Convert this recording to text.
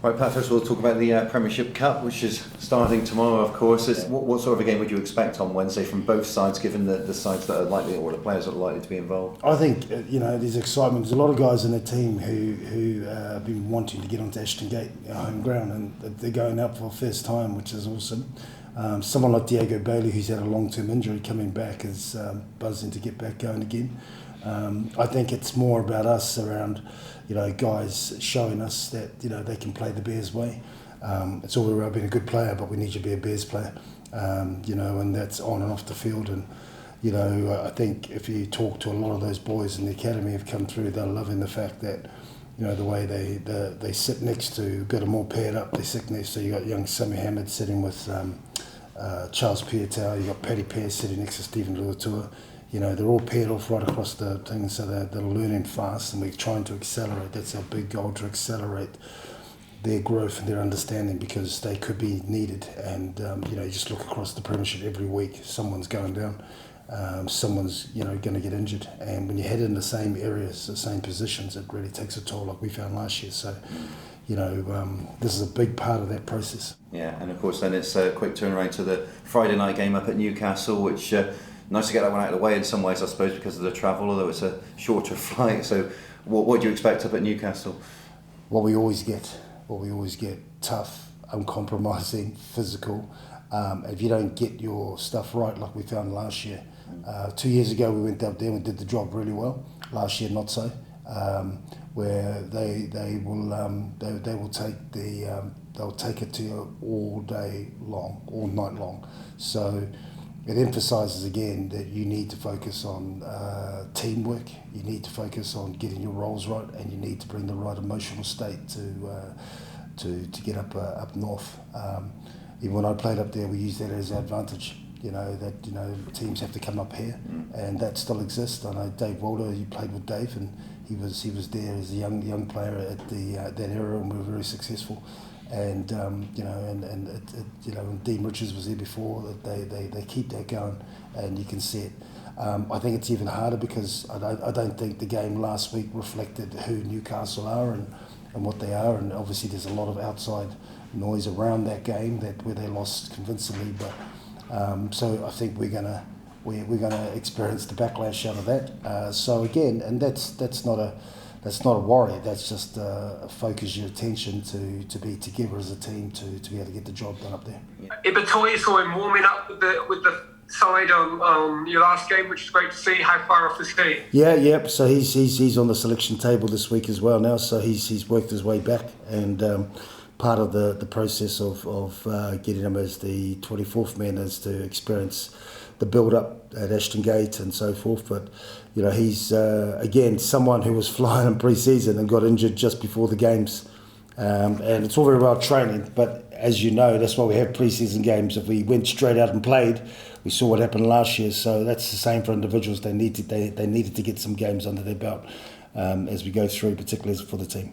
Right, Pat, first we'll talk about the Premiership Cup, which is starting tomorrow, of course. What sort of a game would you expect on Wednesday from both sides, given the sides that are likely, or the players that are likely to be involved? I think, there's excitement. There's a lot of guys in the team who have been wanting to get onto Ashton Gate, home ground, and they're going up for the first time, which is awesome. Someone like Diego Bailey, who's had a long-term injury, coming back is buzzing to get back going again. I think it's more about us around, guys showing us that, they can play the Bears way. It's all about being a good player, but we need you to be a Bears player, and that's on and off the field. And, I think if you talk to a lot of those boys in the academy who've come through, they're loving the fact that, the way they sit next to, got them all paired up, they sit next to, you got young Sammy Hammond sitting with Charles Piutau, you got Paddy Pearce sitting next to Stephen Luatua. They're all paired off right across the thing, so they're learning fast, and we're trying to accelerate. That's our big goal, to accelerate their growth and their understanding, because they could be needed. And you just look across the Premiership every week, someone's going down, someone's going to get injured, and when you head in the same areas, the same positions, it really takes a toll, like we found last year. So this is a big part of that process. Yeah, and of course then it's a quick turnaround to the Friday night game up at Newcastle, which nice to get that one out of the way in some ways, I suppose, because of the travel, although it's a shorter flight. So what do you expect up at Newcastle? What we always get, tough, uncompromising, physical. If you don't get your stuff right, like we found last year. 2 years ago we went up there and we did the job really well. Last year not so. Where they will take it to you all day long, all night long. So it emphasises again that you need to focus on teamwork, you need to focus on getting your roles right, and you need to bring the right emotional state to get up north. Even when I played up there, we used that as an advantage. Teams have to come up here, and that still exists. I know Dave Walder, you played with Dave, and he was there as a young player at that era, and we were very successful. And and Dean Richards was there before. They keep that going, and you can see it. I think it's even harder because I don't think the game last week reflected who Newcastle are and what they are. And obviously there's a lot of outside noise around that game where they lost convincingly. But so I think we're gonna experience the backlash out of that. So again, and that's not a worry. That's just focus your attention to be together as a team to be able to get the job done up there. Ibatoye saw him warming up with the side on your last game, which is great to see. How far off is he? Yeah. So he's on the selection table this week as well now. So he's worked his way back, and part of the process of getting him as the 24th man is to experience the build-up at Ashton Gate and so forth. But he's again someone who was flying in pre-season and got injured just before the games, and it's all very well training, but as you know, that's why we have pre-season games. If we went straight out and played, we saw what happened last year. So that's the same for individuals. They needed to get some games under their belt as we go through, particularly for the team.